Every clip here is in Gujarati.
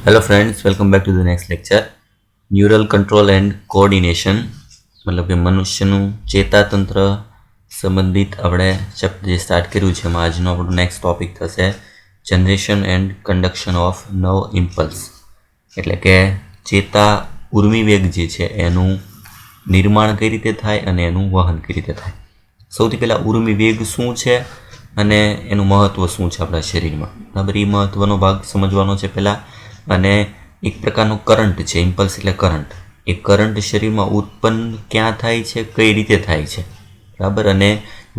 Hello friends, welcome back to the next lecture. Neural control and coordination મતલબ કે મનુષ્યનું ચેતાતંત્ર સંબંધિત આપણે ચેપ્ટર જે સ્ટાર્ટ કર્યું છે એમાં આજનો આપણો નેક્સ્ટ ટોપિક થશે generation and conduction of nerve impulse, એટલે કે ચેતા ઉર્મિવેગ જે છે એનું નિર્માણ કઈ રીતે થાય અને એનું વહન કઈ રીતે થાય। સૌથી પહેલાં ઉર્મિવેગ શું છે અને એનું મહત્ત્વ શું છે આપણા શરીરમાં, બરાબર? એ મહત્ત્વનો ભાગ સમજવાનો છે પહેલાં। અને એક પ્રકારનો કરંટ છે, ઇમ્પલ્સ એટલે કરંટ। એ કરંટ શરીરમાં ઉત્પન્ન ક્યાં થાય છે, કઈ રીતે થાય છે, બરાબર? અને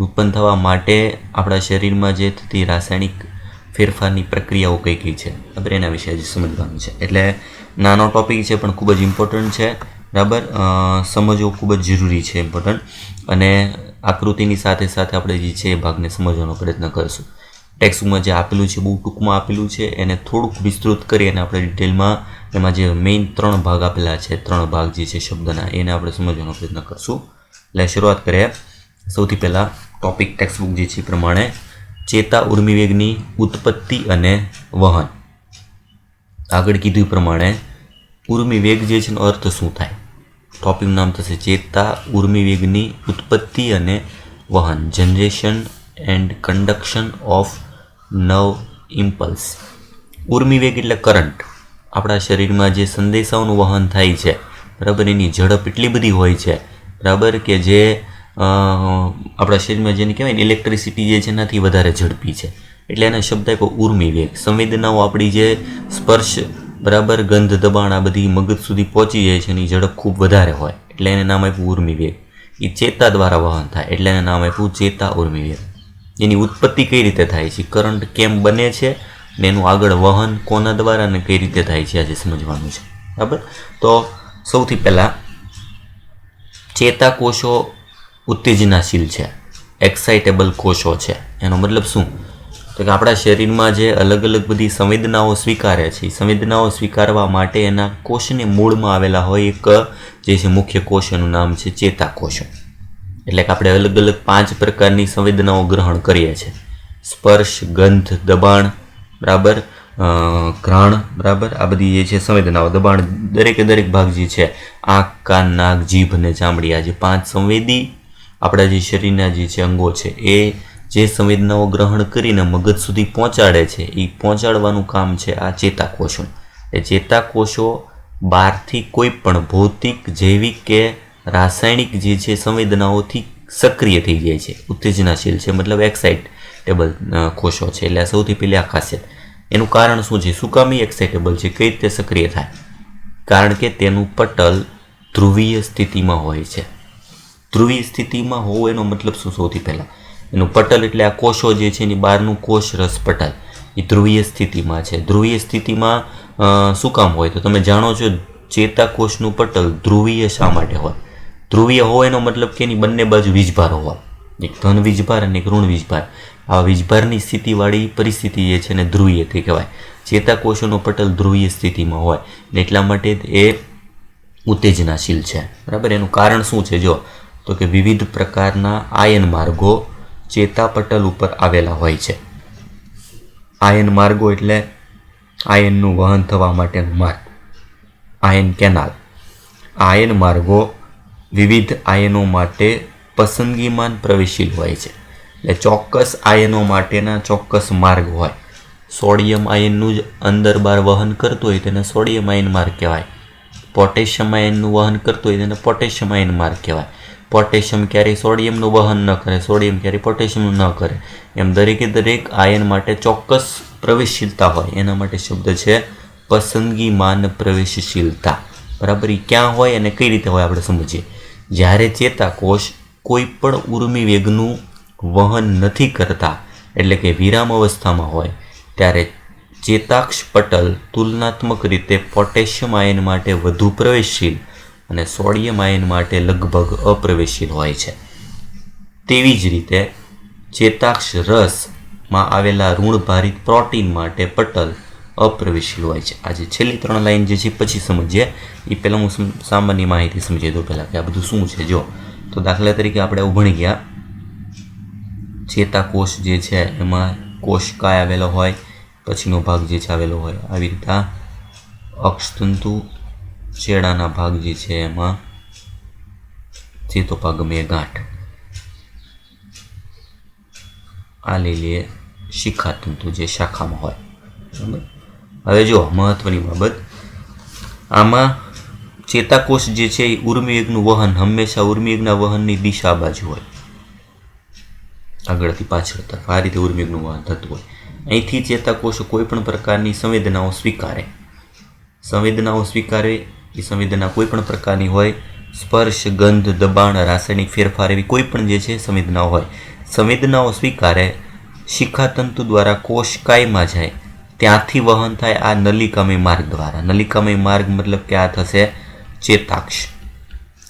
ઉત્પન્ન થવા માટે આપણા શરીરમાં જે થતી રાસાયણિક ફેરફારની પ્રક્રિયાઓ કઈ કઈ છે, બરાબર? એના વિશે હજી સમજવાનું છે। એટલે નાનો ટોપિક છે પણ ખૂબ જ ઇમ્પોર્ટન્ટ છે, બરાબર? સમજવું ખૂબ જ જરૂરી છે, ઇમ્પોર્ટન્ટ। અને આકૃતિની સાથે સાથે આપણે જે છે એ ભાગને સમજવાનો પ્રયત્ન કરીશું। ટેક્સ્ટમાં જે આપેલું છે બહુ ટૂંકમાં આપેલું છે, એને થોડુંક વિસ્તૃત કરી અને આપણે ડિટેલમાં એમાં જે મેઇન 3 ભાગ આપેલા છે, 3 ભાગ જે છે શબ્દના, એને આપણે સમજવાનો પ્રયત્ન કરશું। એટલે શરૂઆત કરીએ। સૌથી પહેલાં ટોપિક ટેક્સ્ટબુક જે છે પ્રમાણે ચેતા ઉર્મિવેગની ઉત્પત્તિ અને વહન। આગળ કીધું પ્રમાણે ઉર્મિવેગ જે છે એનો અર્થ શું થાય? ટોપિકનું નામ થશે ચેતા ઉર્મિવેગની ઉત્પત્તિ અને વહન, generation and conduction of nerve impulse. ઉર્મિવેગ એટલે કરંટ, આપણા શરીરમાં જે સંદેશાઓનું વહન થાય છે, બરાબર? એની ઝડપ એટલી બધી હોય છે, બરાબર, કે જે આપણા શરીરમાં જેને કહેવાય ને ઇલેક્ટ્રિસિટી જે છે એનાથી વધારે ઝડપી છે, એટલે એના શબ્દ આપ્યો ઉર્મિવેગ। સંવેદનાઓ આપણી જે સ્પર્શ, બરાબર, ગંધ, દબાણ આ બધી મગજ સુધી પહોંચી જાય છે, એની ઝડપ ખૂબ વધારે હોય, એટલે એને નામ આપ્યું ઉર્મિવેગ। એ ચેતા દ્વારા વહન થાય એટલે એને નામ આપ્યું ચેતા ઉર્મિવેગ। એની ઉત્પત્તિ કઈ રીતે થાય છે, કરંટ કેમ બને છે, ને એનું આગળ વહન કોના દ્વારા અને કઈ રીતે થાય છે આજે સમજવાનું છે, બરાબર? તો સૌથી પહેલાં ચેતાકોષો ઉત્તેજનાશીલ છે, એક્સાઇટેબલ કોષો છે। એનો મતલબ શું? તો કે આપણા શરીરમાં જે અલગ અલગ બધી સંવેદનાઓ સ્વીકારે છે, એ સંવેદનાઓ સ્વીકારવા માટે એના કોષને મૂળમાં આવેલા હોય એક જે છે મુખ્ય કોષ, એનું નામ છે ચેતાકોષો। એટલે કે આપણે અલગ અલગ 5 પ્રકારની સંવેદનાઓ ગ્રહણ કરીએ છીએ: સ્પર્શ, ગંધ, દબાણ, બરાબર, ઘ્રાણ, બરાબર, આ બધી જે છે સંવેદનાઓ, દબાણ, દરેકે દરેક ભાગ જે છે, આંખ, કાન, નાક, જીભ અને ચામડી, આ જે 5 સંવેદી આપણા જે શરીરના જે છે અંગો છે, એ જે સંવેદનાઓ ગ્રહણ કરીને મગજ સુધી પહોંચાડે છે, એ પહોંચાડવાનું કામ છે આ ચેતાકોષો। એ ચેતાકોષો બહારથી કોઈ પણ ભૌતિક, જૈવિક કે રાસાયણિક જે છે સંવેદનાઓથી સક્રિય થઈ જાય છે, ઉત્તેજનાશીલ છે, મતલબ એક્સાઇટેબલ કોષો છે। એટલે સૌથી પહેલી આ ખાસિયત। એનું કારણ શું છે? શું કામ એક્સાઇટેબલ છે? કઈ રીતે સક્રિય થાય? કારણ કે તેનું પટલ ધ્રુવીય સ્થિતિમાં હોય છે। ધ્રુવીય સ્થિતિમાં હોવું એનો મતલબ શું? સૌથી પહેલાં એનું પટલ એટલે આ કોષો જે છે એની બહારનું કોષ રસ પટલ એ ધ્રુવીય સ્થિતિમાં છે। ધ્રુવીય સ્થિતિમાં શું કામ હોય? તો તમે જાણો છો ચેતાકોષનું પટલ ધ્રુવીય શા માટે હોય? ધ્રુવીય હોય એનો મતલબ કે એની બંને બાજુ વીજભાર હોય, એક ધન વીજભાર અને એક ઋણ વીજભાર। આ વીજભારની સ્થિતિવાળી પરિસ્થિતિ જે છે એને ધ્રુવીય તે કહેવાય। ચેતાકોષોનો પટલ ધ્રુવીય સ્થિતિમાં હોય એટલા માટે એ ઉત્તેજનાશીલ છે, બરાબર? એનું કારણ શું છે? જો તો કે વિવિધ પ્રકારના આયન માર્ગો ચેતાપટલ ઉપર આવેલા હોય છે। આયન માર્ગો એટલે આયનનું વહન થવા માટેનો માર્ગ, આયન કેનાલ। આયન માર્ગો વિવિધ આયનો માટે પસંદગીમાન પ્રવેશશીલ હોય છે, એટલે ચોક્કસ આયનો માટેના ચોક્કસ માર્ગ હોય। સોડિયમ આયનનું જ અંદર બહાર વહન કરતું હોય તેને સોડિયમ આયન માર્ગ કહેવાય। પોટેશિયમ આયનનું વહન કરતું હોય તેને પોટેશિયમ આયન માર્ગ કહેવાય। પોટેશિયમ ક્યારેય સોડિયમનું વહન ન કરે, સોડિયમ ક્યારેય પોટેશિયમનું ન કરે, એમ દરેકે દરેક આયન માટે ચોક્કસ પ્રવેશશીલતા હોય, એના માટે શબ્દ છે પસંદગીમાન પ્રવેશશીલતા, બરાબર? એ ક્યાં હોય અને કઈ રીતે હોય આપણે સમજીએ। જ્યારે ચેતાકોષ કોઈ પણ ઉર્મિવેગનું વહન નથી કરતા, એટલે કે વિરામ અવસ્થામાં હોય, ત્યારે ચેતાક્ષ પટલ તુલનાત્મક રીતે પોટેશિયમ આયન માટે વધુ પ્રવેશશીલ અને સોડિયમ આયન માટે લગભગ અપ્રવેશશીલ હોય છે। તેવી જ રીતે ચેતાક્ષ રસમાં આવેલા ઋણભારિત પ્રોટીન માટે પટલ અપ્રવેશશીલ હોય છે। આજે છેલ્લી 3 લાઈન જે છે પછી સમજીએ, એ પહેલાં હું સામાન્ય માહિતી સમજી દઉં પહેલાં કે આ બધું શું છે। જો તો દાખલા તરીકે આપણે એવું ભણી ગયા, ચેતાકોષ જે છે એમાં કોષકાય આવેલો હોય, પછીનો ભાગ જે છે આવેલો હોય, આવી રીતે અક્ષતંતુ, છેડાના ભાગ જે છે એમાં ચેતોપાગમીય ગાંઠ. આ લઈ લઈએ શિખાતંતુ જે શાખામાં હોય. બરાબર. હવે જો મહત્વની બાબત, આમાં ચેતાકોષ જે છે એ ઉર્મિવેગનું વહન હંમેશા ઉર્મિવેગના વહનની દિશા બાજુ હોય, આગળથી પાછળ તરફ આ રીતે ઉર્મિવેગનું વહન થતું હોય. અહીંથી ચેતાકોષો કોઈ પણ પ્રકારની સંવેદનાઓ સ્વીકારે. એ સંવેદના કોઈ પણ પ્રકારની હોય, સ્પર્શ, ગંધ, દબાણ, રાસાયણિક ફેરફાર એવી કોઈ પણ જે છે સંવેદનાઓ હોય. સંવેદનાઓ સ્વીકારે, શિખાતંતુ દ્વારા કોષ કાયમાં જાય, ત્યાંથી વહન થાય આ નલિકામય માર્ગ દ્વારા. નલિકામય માર્ગ મતલબ કે આ થશે ચેતાક્ષ.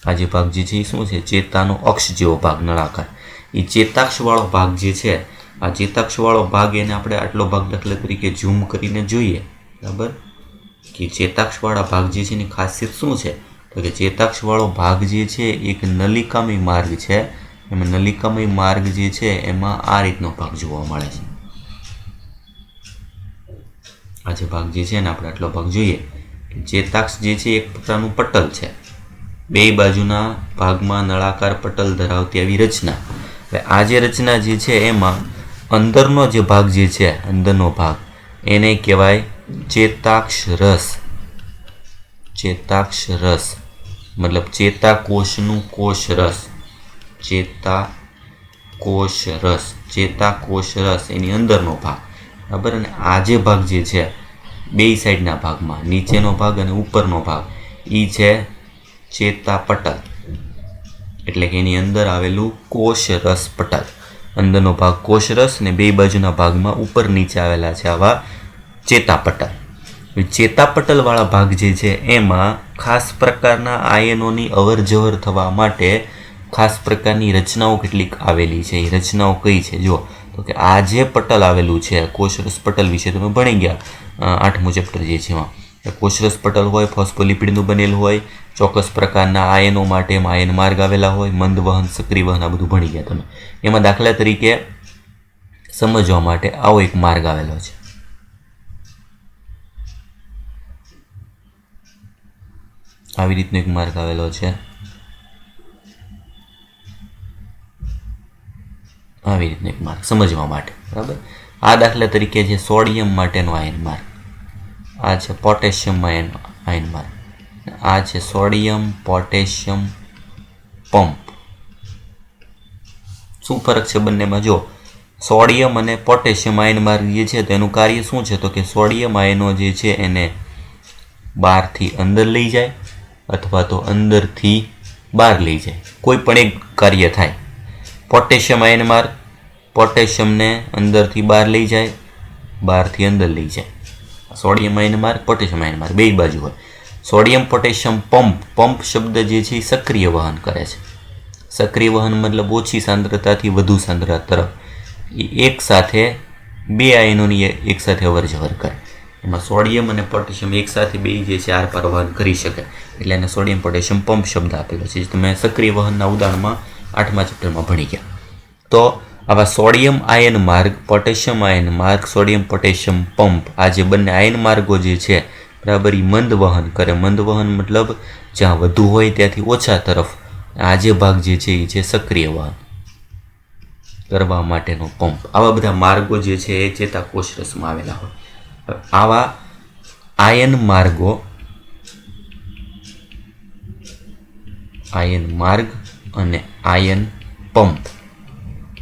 આ જે ભાગ જે છે એ શું છે? ચેતાનો અક્ષ જેવો ભાગ, નળાકાર. એ ચેતાક્ષવાળો ભાગ જે છે, આ ચેતાક્ષવાળો ભાગ એને આપણે આટલો ભાગ દાખલા તરીકે ઝૂમ કરીને જોઈએ. બરાબર, કે ચેતાક્ષવાળા ભાગ જે છે એની ખાસિયત શું છે? તો કે ચેતાક્ષવાળો ભાગ જે છે એક નલિકામય માર્ગ છે. એમાં નલિકામય માર્ગ જે છે એમાં આ રીતનો ભાગ જોવા મળે છે. આ જે ભાગ જે છે ને આપણે આટલો ભાગ જોઈએ. ચેતાક્ષ જે છે એક પ્રકારનું પટલ છે, બે બાજુના ભાગમાં નળાકાર પટલ ધરાવતી આવી રચના. હવે આ જે રચના જે છે એમાં અંદરનો જે ભાગ જે છે, અંદરનો ભાગ, એને કહેવાય ચેતાક્ષ રસ. ચેતાક્ષ રસ મતલબ ચેતાકોષનું કોષ રસ. ચેતાકોષ રસ, ચેતાકોષ રસ એની અંદરનો ભાગ. બરાબર. અને આ જે ભાગ જે છે બે સાઈડના ભાગમાં, નીચેનો ભાગ અને ઉપરનો ભાગ, એ છે ચેતાપટલ. એટલે કે એની અંદર આવેલું કોષ રસ પટલ. અંદરનો ભાગ કોષ રસ અને બે બાજુના ભાગમાં ઉપર નીચે આવેલા છે આવા ચેતાપટલ. ચેતાપટલ વાળા ભાગ જે છે એમાં ખાસ પ્રકારના આયનોની અવર જવર થવા માટે ખાસ પ્રકારની રચનાઓ કેટલીક આવેલી છે. એ રચનાઓ કઈ છે? જો તો કે આ જે પટલ આવેલું છે, કોષરસ પટલ વિશે તમે ભણી ગયા 8મું ચેપ્ટર જે છે એમાં. કોષરસ પટલ હોય, ફોસ્ફોલિપિડનું બનેલું હોય, ચોક્કસ પ્રકારના આયનો માટે આયન માર્ગ આવેલા હોય, મંદ વહન, સક્રિય વહન, આ બધું ભણી ગયા તમે. એમાં દાખલા તરીકે સમજવા માટે આવો એક માર્ગ આવેલો છે. આવી રીતનો એક માર્ગ આવેલો છે. આવી રીતનો એક માર્ગ સમજવા માટે. બરાબર. આ દાખલા તરીકે છે સોડિયમ માટેનો આયન માર્ગ, આ છે પોટેશિયમ આયન માર્ગ, આ છે સોડિયમ પોટેશિયમ પંપ. શું ફરક છે બંનેમાં? જો સોડિયમ અને પોટેશિયમ આયન માર્ગ જે છે તો એનું કાર્ય શું છે? તો કે સોડિયમ આયનો જે છે એને બહારથી અંદર લઈ જાય અથવા તો અંદરથી બહાર લઈ જાય, કોઈ પણ એક કાર્ય થાય. પોટેશિયમ આયન માર્ગ પોટેશિયમને અંદરથી બહાર લઈ જાય, બહારથી અંદર લઈ જાય. સોડિયમ આયન માર્ગ, પોટેશિયમ આયન માર્ગ બે બાજુ હોય. સોડિયમ પોટેશિયમ પંપ, પંપ શબ્દ જે છે એ સક્રિય વહન કરે છે. સક્રિય વહન મતલબ ઓછી સાંદ્રતાથી વધુ સાંદ્રતા તરફ એ એક સાથે બે આયનોની એક સાથે અવર જવર કરે. એમાં સોડિયમ અને પોટેશિયમ એક સાથે બે જે છે આર પાર વહન કરી શકે, એટલે એને સોડિયમ પોટેશિયમ પંપ શબ્દ આપેલો છે. તમે સક્રિય વહનના ઉદાહરણમાં 8મા ચેપ્ટરમાં ભણી ગયા. તો આવા સોડિયમ આયન માર્ગ, પોટેશિયમ આયન માર્ગ, સોડિયમ પોટેશિયમ પંપ, આ જે બંને આયન માર્ગો જે છે બરાબર એ મંદ વહન કરે. મંદ વહન મતલબ જ્યાં વધુ હોય ત્યાંથી ઓછા તરફ. આ જે ભાગ જે છે એ છે સક્રિય વહન કરવા માટેનો પંપ. આવા બધા માર્ગો જે છે એ ચેતાકોષ રસમાં આવેલા હોય. આવા આયન માર્ગો, આયન માર્ગ અને આયન પંપ,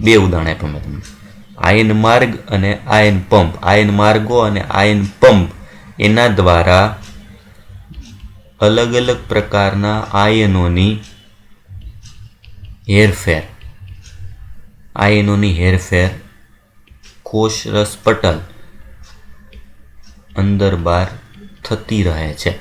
બે ઉદાહરણ આપ્યા મેં તમને. આયન માર્ગ અને આયન પંપ. આયન માર્ગો અને આયન પંપ એના દ્વારા અલગ અલગ પ્રકારના આયનોની હેરફેર, આયનોની હેરફેર કોષ રસ પટલ અંદર બહાર થતી રહે છે.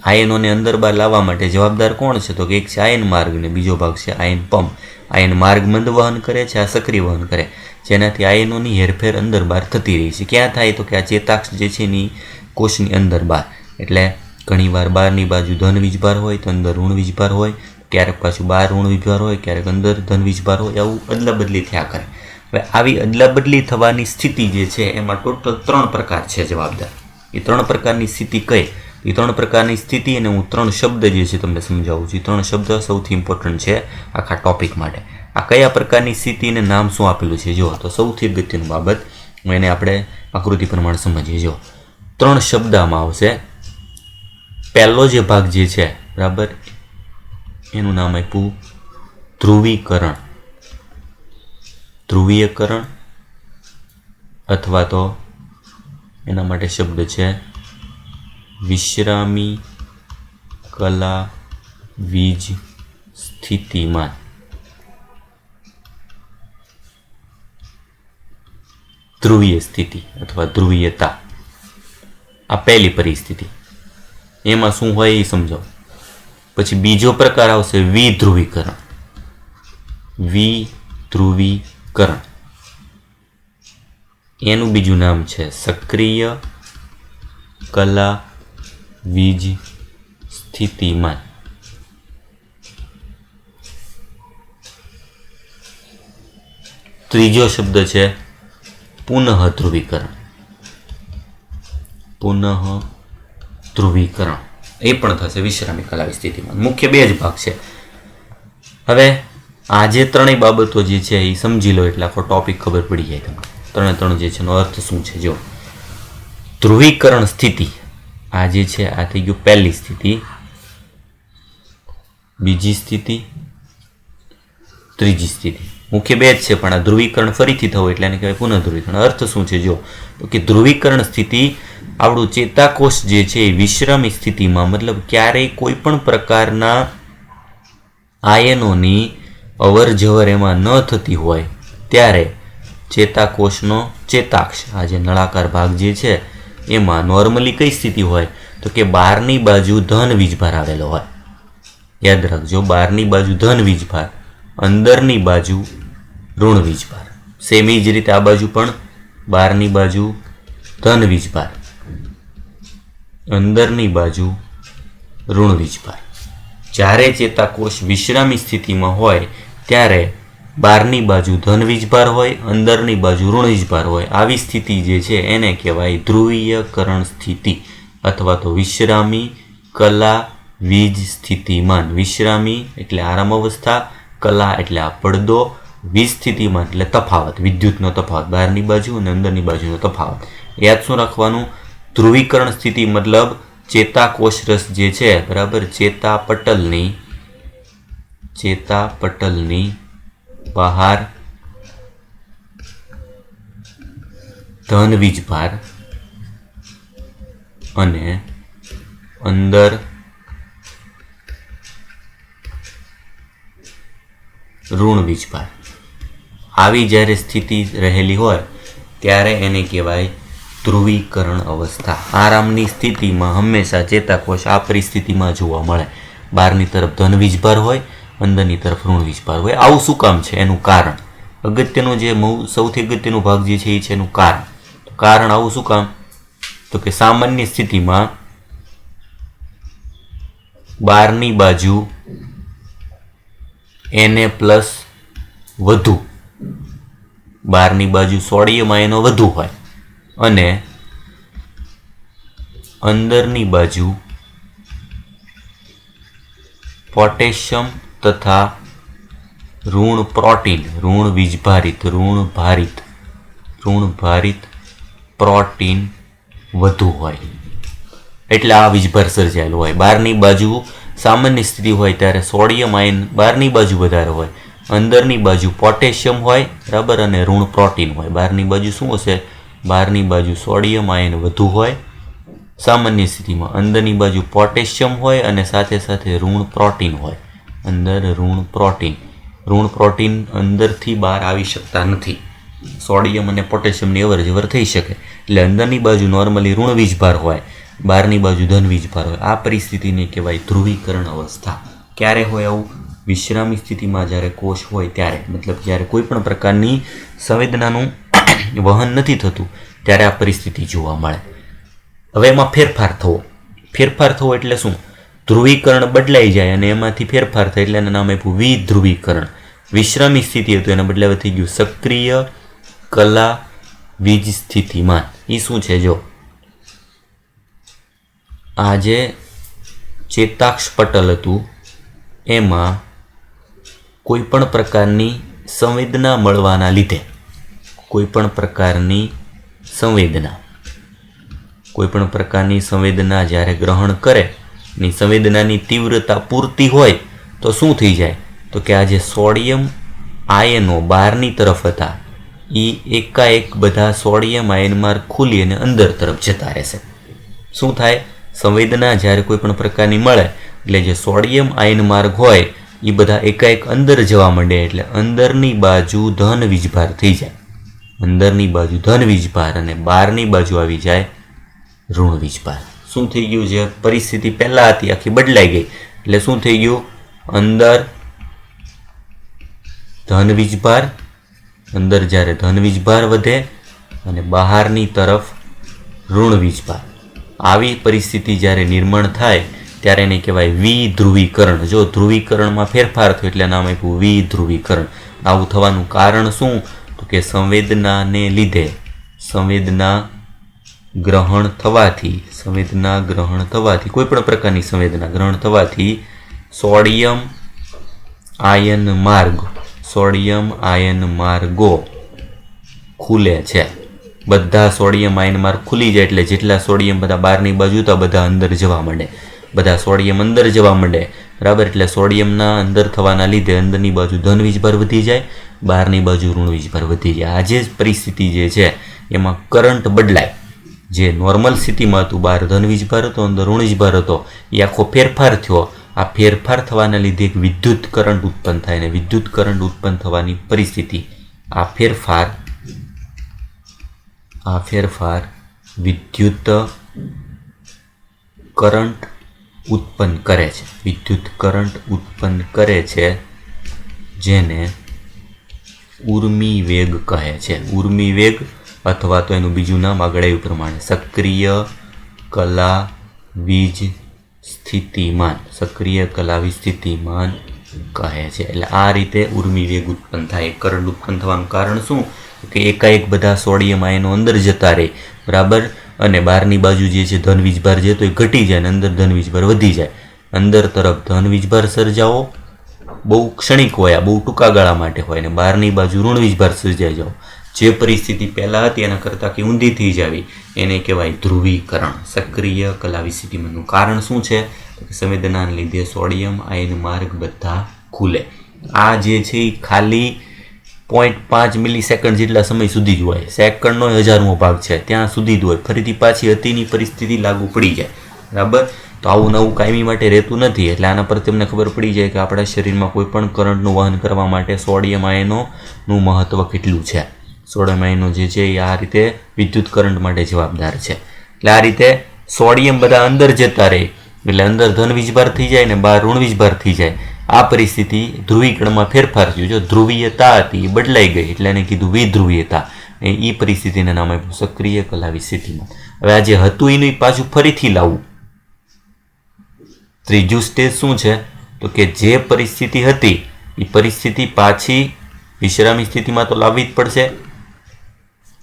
આયનોને અંદર બહાર લાવવા માટે જવાબદાર કોણ છે? તો કે એક છે આયન માર્ગ ને બીજો ભાગ છે આયન પંપ. આયન માર્ગ મંદ વહન કરે છે, આ સક્રિય વહન કરે, જેનાથી આયનોની હેરફેર અંદર બહાર થતી રહી છે. ક્યાં થાય? તો કે આ ચેતાક્ષ જે છે એની કોષની અંદર બહાર. એટલે ઘણીવાર બહારની બાજુ ધન વીજભાર હોય તો અંદર ઋણ વીજભાર હોય, ક્યારેક પાછું બહાર ઋણ વીજભાર હોય, ક્યારેક અંદર ધન વીજભાર હોય, આવું અદલા બદલી થયા કરે. હવે આવી અદલા બદલી થવાની સ્થિતિ જે છે એમાં ટોટલ 3 પ્રકાર છે જવાબદાર. એ 3 પ્રકારની સ્થિતિ કઈ? એ 3 પ્રકારની સ્થિતિ અને હું 3 શબ્દ જે છે તમને સમજાવું છું. 3 શબ્દ સૌથી ઇમ્પોર્ટન્ટ છે આખા ટોપિક માટે. આ કયા પ્રકારની સ્થિતિને નામ શું આપેલું છે જો. તો સૌથી અગત્યનું બાબત એને આપણે આકૃતિ પ્રમાણે સમજીએ. જો 3 શબ્દ આમાં આવશે. પહેલો જે ભાગ જે છે બરાબર, એનું નામ આપ્યું ધ્રુવીકરણ. ધ્રુવીયકરણ અથવા તો એના માટે શબ્દ છે વિશ્રામી કલા વીજ સ્થિતિમાન. ધ્રુવીય સ્થિતિ અથવા ધ્રુવીયતા, આ પહેલી પરિસ્થિતિ. એમાં શું હોય એ સમજાવો. પછી બીજો પ્રકાર આવશે વિધ્રુવીકરણ. વિધ્રુવીકરણ એનું બીજું નામ છે સક્રિય કલા વીજ સ્થિતિમાન. ત્રીજો શબ્દ છે પુનઃ ધ્રુવીકરણ. પુનઃ ધ્રુવીકરણ એ પણ થશે વિશ્રામી કલા સ્થિતિમાં. મુખ્ય 2 જ ભાગ છે. હવે આ જે 3 બાબતો જે છે એ સમજી લો એટલે આખો ટોપિક ખબર પડી જાય તમને. 3 જે છે એનો અર્થ શું છે જો. ધ્રુવીકરણ સ્થિતિ આ જે છે આ થઈ ગયું પહેલી સ્થિતિ, બીજી સ્થિતિ, ત્રીજી સ્થિતિ. મુખ્ય 2 જ છે પણ આ ધ્રુવીકરણ ફરીથી થવું એટલે એને કહેવાય પુનઃ ધ્રુવીકરણ. અર્થ શું છે જો, તો કે ધ્રુવીકરણ સ્થિતિ આપણું ચેતાકોષ જે છે એ વિશ્રામી સ્થિતિમાં, મતલબ ક્યારેય કોઈ પણ પ્રકારના આયનોની અવર જવર એમાં ન થતી હોય ત્યારે ચેતાકોષનો ચેતાક્ષ, આ જે નળાકાર ભાગ જે છે એમાં નોર્મલી કઈ સ્થિતિ હોય તો કે બહારની બાજુ ધન વીજભાર આવેલો હોય. યાદ રાખજો, બહારની બાજુ ધન વીજભાર, અંદરની બાજુ ઋણ વીજભાર. સેમ એ જ રીતે આ બાજુ પણ બહારની બાજુ ધન વીજભાર, અંદરની બાજુ ઋણ વીજભાર. જ્યારે ચેતાકોષ વિશ્રામી સ્થિતિમાં હોય ત્યારે બહારની બાજુ ધન વીજભાર હોય, અંદરની બાજુ ઋણ વીજભાર હોય. આવી સ્થિતિ જે છે એને કહેવાય ધ્રુવીયકરણ સ્થિતિ અથવા તો વિશ્રામી કલા વીજ સ્થિતિમાન. વિશ્રામી એટલે આરામ અવસ્થા, કલા એટલે આ પડદો, વીજ સ્થિતિમાન એટલે તફાવત, વિદ્યુતનો તફાવત, બહારની બાજુ અને અંદરની બાજુનો તફાવત. યાદ શું રાખવાનું? ધ્રુવીકરણ સ્થિતિ મતલબ ચેતાકોષ રસ જે છે બરાબર, ચેતાપટલની બહાર ધન વીજભાર અને અંદર ઋણ વીજભાર. આવી જ્યારે સ્થિતિ રહેલી હોય ત્યારે એને કહેવાય ધ્રુવીકરણ અવસ્થા. આરામની સ્થિતિમાં હંમેશા ચેતાકોષ આ પરિસ્થિતિમાં જોવા મળે. બહારની તરફ ધન વીજભાર હોય, અંદરની તરફ ઋણ વીજભાર હોય. આવું શું કામ છે? એનું કારણ અગત્યનું જે સૌથી અગત્યનો ભાગ જે છે એ છે એનું કારણ. કારણ આવું શું કામ? તો કે સામાન્ય સ્થિતિમાં બહારની બાજુ Na+ વધુ, બહારની બાજુ સોડિયમ આયનો વધુ હોય અને અંદરની બાજુ પોટેશિયમ તથા ઋણ પ્રોટીન, ઋણ ભારિત પ્રોટીન વધુ હોય. એટલે આ વીજભાર સર્જાયેલો હોય. બહારની બાજુ સામાન્ય સ્થિતિ હોય ત્યારે સોડિયમ આયન બહારની બાજુ વધારે હોય, અંદરની બાજુ પોટેશિયમ હોય બરાબર અને ઋણ પ્રોટીન હોય. બહારની બાજુ શું હશે? બહારની બાજુ સોડિયમ આયન વધુ હોય સામાન્ય સ્થિતિમાં, અંદરની બાજુ પોટેશિયમ હોય અને સાથે સાથે ઋણ પ્રોટીન હોય. અંદર ઋણ પ્રોટીન અંદરથી બહાર આવી શકતા નથી. સોડિયમ અને પોટેશિયમની અવર જવર થઈ શકે એટલે અંદરની બાજુ નોર્મલી ઋણ વીજભાર હોય, બહારની બાજુ ધન વીજભાર હોય. આ પરિસ્થિતિને કહેવાય ધ્રુવીકરણ અવસ્થા. ક્યારે હોય આવું? વિશ્રામી સ્થિતિમાં જ્યારે કોષ હોય ત્યારે, મતલબ જ્યારે કોઈ પણ પ્રકારની સંવેદનાનું વહન નથી થતું ત્યારે આ પરિસ્થિતિ જોવા મળે. હવે એમાં ફેરફાર થવો એટલે શું? ધ્રુવીકરણ બદલાઈ જાય અને એમાંથી ફેરફાર થાય એટલે એનું નામ આપ્યું વિધ્રુવીકરણ. વિશ્રામી સ્થિતિ હતું એના બદલે થઈ ગયું સક્રિય કલા વીજ સ્થિતિમાન. એ શું છે જો? આ જે ચેતાક્ષ પટલ હતું એમાં કોઈ પણ પ્રકારની સંવેદના મળવાના લીધે કોઈ પણ પ્રકારની સંવેદના જ્યારે ગ્રહણ કરે ની સંવેદનાની તીવ્રતા પૂરતી હોય તો શું થઈ જાય તો કે આ જે સોડિયમ આયનો બહારની તરફ હતા એ એકાએક બધા સોડિયમ આયન માર્ગ ખુલી અને અંદર તરફ જતા રહેશે. શું થાય? સંવેદના જ્યારે કોઈ પણ પ્રકારની મળે એટલે જે સોડિયમ આયન માર્ગ હોય એ બધા એકાએક અંદર જવા માંડે એટલે અંદરની બાજુ ધન વીજભાર થઈ જાય. અંદરની બાજુ ધન વીજભાર અને બહારની બાજુ આવી જાય ઋણ વીજભાર. શું થઈ ગયું? જે પરિસ્થિતિ પહેલા હતી આખી બદલાઈ ગઈ. એટલે શું થઈ ગયું? અંદર ધન વીજભાર, અંદર જ્યારે ધન વીજભાર વધે અને બહારની તરફ ઋણ વીજભાર. આવી પરિસ્થિતિ જ્યારે નિર્માણ થાય ત્યારે એને કહેવાય વિધ્રુવીકરણ. જો ધ્રુવીકરણમાં ફેરફાર થયો એટલે નામ આપ્યું વિધ્રુવીકરણ. આવું થવાનું કારણ શું? તો કે સંવેદનાને લીધે સંવેદના ગ્રહણ થવાથી કોઈ પણ પ્રકારની સંવેદના ગ્રહણ થવાથી સોડિયમ આયન માર્ગો ખુલે છે. બધા સોડિયમ આયન માર્ગ ખુલી જાય એટલે જેટલા સોડિયમ બધા બહારની બાજુ હતા બધા અંદર જવા માંડે. બધા સોડિયમ અંદર જવા માંડે. બરાબર? એટલે સોડિયમના અંદર થવાના લીધે અંદરની બાજુ ધન વીજભાર વધી જાય, બહારની બાજુ ઋણ વીજભાર વધી જાય. આ જે પરિસ્થિતિ જે છે એમાં કરંટ બદલાય. જે નોર્મલ સ્થિતિમાં હતું, બહાર ધન વીજભાર હતો, અંદર ઋણ વીજભાર હતો, એ આખો ફેરફાર થયો. આ ફેરફાર થવાના લીધે એક વિદ્યુત કરંટ ઉત્પન્ન થાય અને વિદ્યુત કરંટ ઉત્પન્ન થવાની પરિસ્થિતિ આ ફેરફાર વિદ્યુત કરંટ ઉત્પન્ન કરે છે જેને ઉર્મી વેગ કહે છે. ઉર્મી વેગ અથવા તો એનું બીજું નામ આગળ આવ્યું પ્રમાણે સક્રિય કલા વીજ સ્થિતિમાન કહે છે. એટલે આ રીતે ઉર્મી વેગ ઉત્પન્ન થાય. કરંટ ઉત્પન્ન થવાનું કારણ શું? કે એકાએક બધા સોડિયમ આયનો અંદર જતા રહે. બરાબર? અને બહારની બાજુ જે છે ધન વીજભાર જે તો એ ઘટી જાય અને અંદર ધન વીજભાર વધી જાય. અંદર તરફ ધન વીજભાર સર્જાવો બહુ ક્ષણિક હોય, બહુ ટૂંકા ગાળા માટે હોય, અને બહારની બાજુ ઋણ વીજભાર સર્જાઈ જાવ. જે પરિસ્થિતિ પહેલાં હતી એના કરતાં કે ઊંધી થઈ જાવી એને કહેવાય ધ્રુવીકરણ. સક્રિય કલાવી સ્થિતિમાંનું કારણ શું છે? સંવેદનાને લીધે સોડિયમ આયન માર્ગ બધા ખુલે. આ જે છે એ ખાલી 0.5 મિલીસેકન્ડ જેટલા સમય સુધી જ હોય. સેકન્ડનો 1000મો ભાગ છે ત્યાં સુધી જ હોય. ફરીથી પાછી હતીની પરિસ્થિતિ લાગુ પડી જાય. બરાબર? તો આવું નવું કાયમી માટે રહેતું નથી. એટલે આના પર તમને ખબર પડી જાય કે આપણા શરીરમાં કોઈ પણ કરંટનું વહન કરવા માટે સોડિયમ આયનોનું મહત્વ કેટલું છે. સોડિયમ આયનો જે છે એ આ રીતે વિદ્યુત કરંટ માટે જવાબદાર છે. એટલે આ રીતે સોડિયમ બધા અંદર જતા રહે એટલે અંદર ધન વીજભાર થઈ જાય ને બહાર ઋણ વીજભાર થઈ જાય. આ પરિસ્થિતિ ધ્રુવીકરણમાં ફેરફાર થયો. જો ધ્રુવીયતા હતી એ બદલાઈ ગઈ એટલે એને કીધું વિધ્રુવીયતા. એ પરિસ્થિતિને નામ આપ્યું સક્રિય કલાવી સ્થિતિમાં. હવે આ જે હતું એનું પાછું ફરીથી લાવવું. ત્રીજું સ્ટેજ શું છે? તો કે જે પરિસ્થિતિ હતી એ પરિસ્થિતિ પાછી વિશ્રામી સ્થિતિમાં તો લાવવી જ પડશે.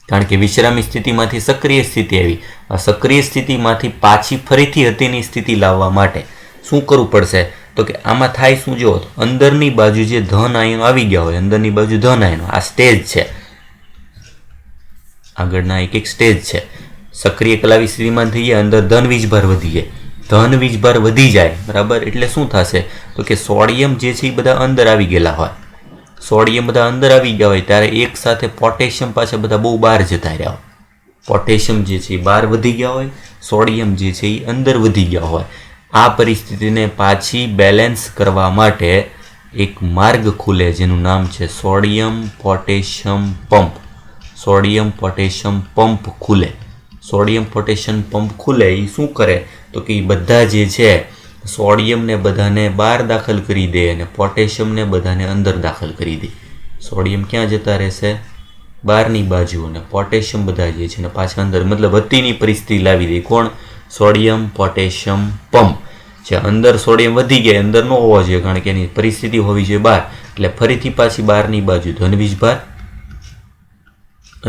કારણ કે વિશ્રામી સ્થિતિમાંથી સક્રિય સ્થિતિ આવી. આ સક્રિય સ્થિતિમાંથી પાછી ફરીથી હતીની સ્થિતિ લાવવા માટે શું કરવું પડશે? તો કે આમાં થાય શું? જો અંદરની બાજુ જે ધન આયનો આવી ગયા હોય, અંદરની બાજુ ધન આયનો, આ સ્ટેજ છે. આગળના એક સ્ટેજ છે. સક્રિય કલાવી સ્થિતિમાં થઈ જાય, અંદર ધન વીજભાર વધી જાય. ધન વીજભાર વધી જાય, બરાબર? એટલે શું થશે? તો કે સોડિયમ જે છે એ બધા અંદર આવી ગયેલા હોય. સોડિયમ બધા અંદર આવી ગયા હોય ત્યારે એક સાથે પોટેશિયમ પાછા બધા બહુ બહાર જતા રહ્યા હોય. પોટેશિયમ જે છે એ બહાર વધી ગયા હોય, સોડિયમ જે છે એ અંદર વધી ગયા હોય. આ પરિસ્થિતિને પાછી બેલેન્સ કરવા માટે એક માર્ગ ખુલે જેનું નામ છે sodium potassium pump. Sodium potassium pump ખુલે. સોડિયમ પોટેશિયમ પંપ ખુલે એ શું કરે? તો કે બધા જે છે સોડિયમને બધાને બહાર દાખલ કરી દે અને પોટેશિયમને બધાને અંદર દાખલ કરી દે. સોડિયમ ક્યાં જતા રહેશે? બહારની બાજુ, અને પોટેશિયમ બધા જે છે ને પાછા અંદર. મતલબ હતીની પરિસ્થિતિ લાવી દે. કોણ? Sodium potassium pump. જે અંદર સોડિયમ વધી ગયા, અંદર ન હોવો જોઈએ કારણ કે એની પરિસ્થિતિ હોવી જોઈએ બહાર. એટલે ફરીથી પાછી બહારની બાજુ ધન વીજભાર,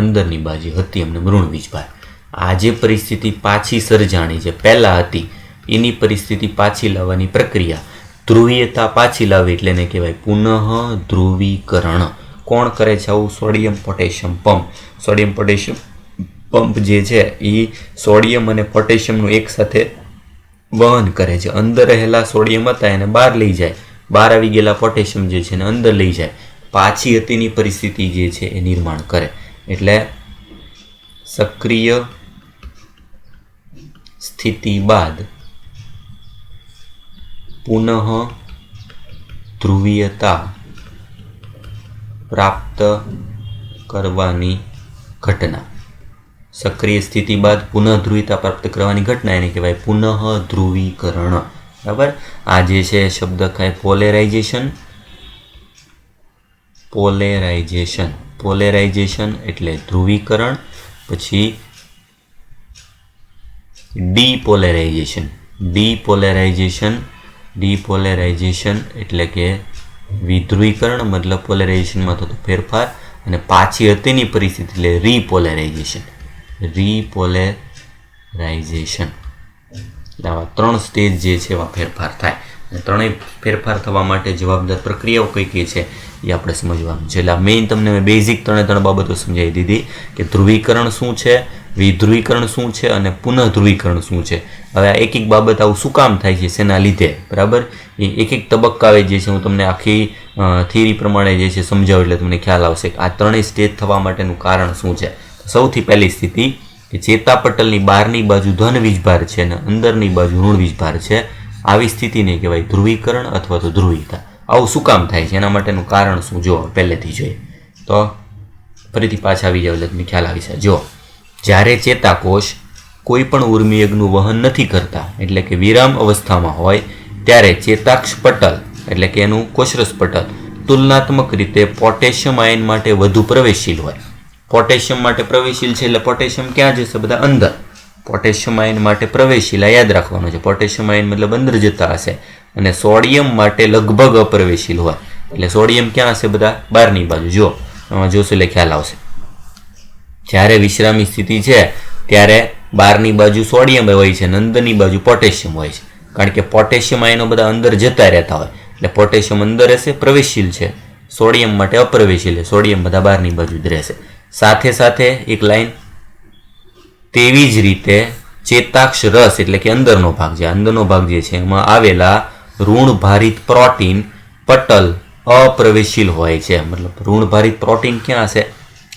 અંદરની બાજુ હતી એમને ઋણ વીજભાર. આ જે પરિસ્થિતિ પાછી સર્જાણી જે પહેલાં હતી એની પરિસ્થિતિ પાછી લાવવાની પ્રક્રિયા. ધ્રુવીયતા પાછી લાવવી એટલે એને કહેવાય પુનઃ ધ્રુવીકરણ. કોણ કરે છે આવું? Sodium potassium pump. Sodium potassium pump જે છે એ સોડિયમ અને પોટેશિયમનું એકસાથે વહન કરે છે. અંદર રહેલા સોડિયમ હતા એને બહાર લઈ જાય, બહાર આવી ગયેલા પોટેશિયમ જે છે એને અંદર લઈ જાય, પાછી હતીની પરિસ્થિતિ જે છે એ નિર્માણ કરે. એટલે સક્રિય સ્થિતિ બાદ પુનઃ ધ્રુવીયતા પ્રાપ્ત કરવાની ઘટના. સક્રિય સ્થિતિ બાદ પુનઃ ધ્રુવીયતા પ્રાપ્ત કરવાની ઘટના એને કહેવાય પુનઃ ધ્રુવીકરણ. બરાબર. આ જે છે શબ્દ ખાય પોલેરાઇઝેશન. પોલેરાઇઝેશન પોલેરાઇઝેશન એટલે ધ્રુવીકરણ. પછી ડીપોલેરાઇઝેશન. ડીપોલેરાઇઝેશન ડીપોલેરાઇઝેશન એટલે કે વિધ્રુવીકરણ, મતલબ પોલેરાઇઝેશનમાં થતો ફેરફાર. અને પાછી હતીની પરિસ્થિતિ એટલે રીપોલેરાઇઝેશન. રીપોલેરાઇઝેશન એટલે આવા 3 સ્ટેજ જે છે એવા ફેરફાર થાય. અને ત્રણેય ફેરફાર થવા માટે જવાબદાર પ્રક્રિયાઓ કઈ કઈ છે એ આપણે સમજવાનું છે. એટલે મેઇન તમને મેં બેઝિક 3 બાબતો સમજાવી દીધી કે ધ્રુવીકરણ શું છે, વિધ્રુવીકરણ શું છે અને પુનઃ ધ્રુવીકરણ શું છે. હવે આ એક એક બાબત આવું શું કામ થાય છે, શેના લીધે, બરાબર, એ એક એક તબક્કાએ જે છે હું તમને આખી થિયરી પ્રમાણે જે છે સમજાવું એટલે તમને ખ્યાલ આવશે કે આ ત્રણેય સ્ટેજ થવા માટેનું કારણ શું છે. સૌથી પહેલી સ્થિતિ કે ચેતાપટલની બહારની બાજુ ધન વીજભાર છે અને અંદરની બાજુ ઋણ વીજભાર છે. આવી સ્થિતિને કહેવાય ધ્રુવીકરણ અથવા તો ધ્રુવીયતા. આવું શું કામ થાય છે, એના માટેનું કારણ શું, જો પહેલેથી જોઈએ તો ફરીથી પાછા આવી જાવ એટલે તમને ખ્યાલ આવી છે. જો જ્યારે ચેતાકોષ કોઈ પણ ઉર્મિયગનું વહન નથી કરતા એટલે કે વિરામ અવસ્થામાં હોય ત્યારે ચેતાક્ષ પટલ એટલે કે એનું કોષરસ પટલ તુલનાત્મક રીતે પોટેશિયમ આયન માટે વધુ પ્રવેશશીલ હોય. પોટેશિયમ માટે પ્રવેશશીલ છે એટલે પોટેશિયમ ક્યાં જશે? બધા અંદર. પોટેશિયમ આયન માટે પ્રવેશશીલ, આ યાદ રાખવાનું છે. પોટેશિયમ આયન મતલબ અંદર જતા હશે. અને સોડિયમ માટે લગભગ અપ્રવેશશીલ હોય એટલે સોડિયમ ક્યાં હશે? બધા બહારની બાજુ. જો જોશો એટલે ખ્યાલ આવશે. જ્યારે વિશ્રામી સ્થિતિ છે ત્યારે બહારની બાજુ સોડિયમ હોય છે અને અંદરની બાજુ પોટેશિયમ હોય છે. કારણ કે પોટેશિયમ આયનો બધા અંદર જતા રહેતા હોય એટલે પોટેશિયમ અંદર રહેશે, પ્રવેશશીલ છે. સોડિયમ માટે અપ્રવેશશીલ, સોડિયમ બધા બહારની બાજુ જ રહેશે. સાથે સાથે એક લાઈન, તેવી જ રીતે ચેતાક્ષ રસ એટલે કે અંદરનો ભાગ છે, અંદરનો ભાગ જે છે એમાં આવેલા ઋણ ભારિત પ્રોટીન પટલ અપ્રવેશશીલ હોય છે. મતલબ ઋણ ભારિત પ્રોટીન ક્યાં હશે?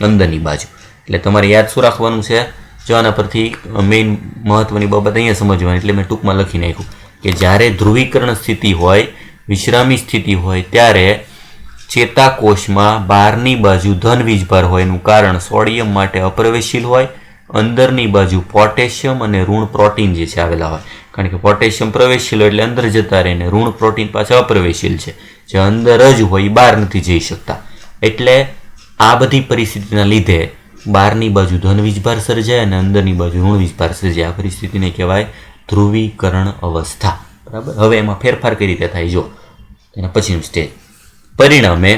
અંદરની બાજુ. એટલે તમારે યાદ શું રાખવાનું છે? જો આના પરથી મેઇન મહત્વની બાબત અહીંયા સમજવાની, એટલે મેં ટૂંકમાં લખી નાખ્યું કે જ્યારે ધ્રુવીકરણ સ્થિતિ હોય, વિશ્રામી સ્થિતિ હોય ત્યારે ચેતાકોષમાં બહારની બાજુ ધન વીજભાર હોય એનું કારણ સોડિયમ માટે અપ્રવેશશીલ હોય, અંદરની બાજુ પોટેશિયમ અને ઋણ પ્રોટીન જે છે આવેલા હોય. કારણ કે પોટેશિયમ પ્રવેશશીલ એટલે અંદર જતા રહે ને ઋણ પ્રોટીન પાછા અપ્રવેશશીલ છે, જે અંદર જ હોય બહાર નથી જઈ શકતા. એટલે આ બધી પરિસ્થિતિના લીધે બહારની બાજુ ધન વીજભાર સર્જાય અને અંદરની બાજુ ઋણ વીજભાર સર્જાય. આ પરિસ્થિતિને કહેવાય ધ્રુવીકરણ અવસ્થા. બરાબર. હવે એમાં ફેરફાર કઈ રીતે થાય જો એના પછીનું સ્ટેજ. પરિણામે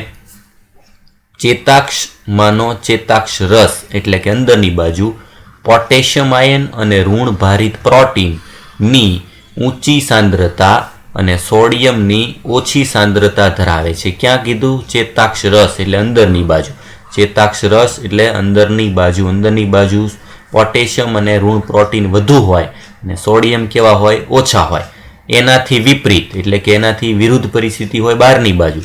ચેતાક્ષમાંનો ચેતાક્ષ રસ એટલે કે અંદરની બાજુ પોટેશિયમ આયન અને ઋણ ભારિત પ્રોટીનની ઊંચી સાંદ્રતા અને સોડિયમની ઓછી સાંદ્રતા ધરાવે છે. ક્યાં કીધું? ચેતાક્ષ રસ એટલે અંદરની બાજુ. ચેતાક્ષ રસ એટલે અંદરની બાજુ પોટેશિયમ અને ઋણ પ્રોટીન વધુ હોય અને સોડિયમ કેવા હોય? ઓછા હોય. એનાથી વિપરીત એટલે કે એનાથી વિરુદ્ધ પરિસ્થિતિ હોય બહારની બાજુ.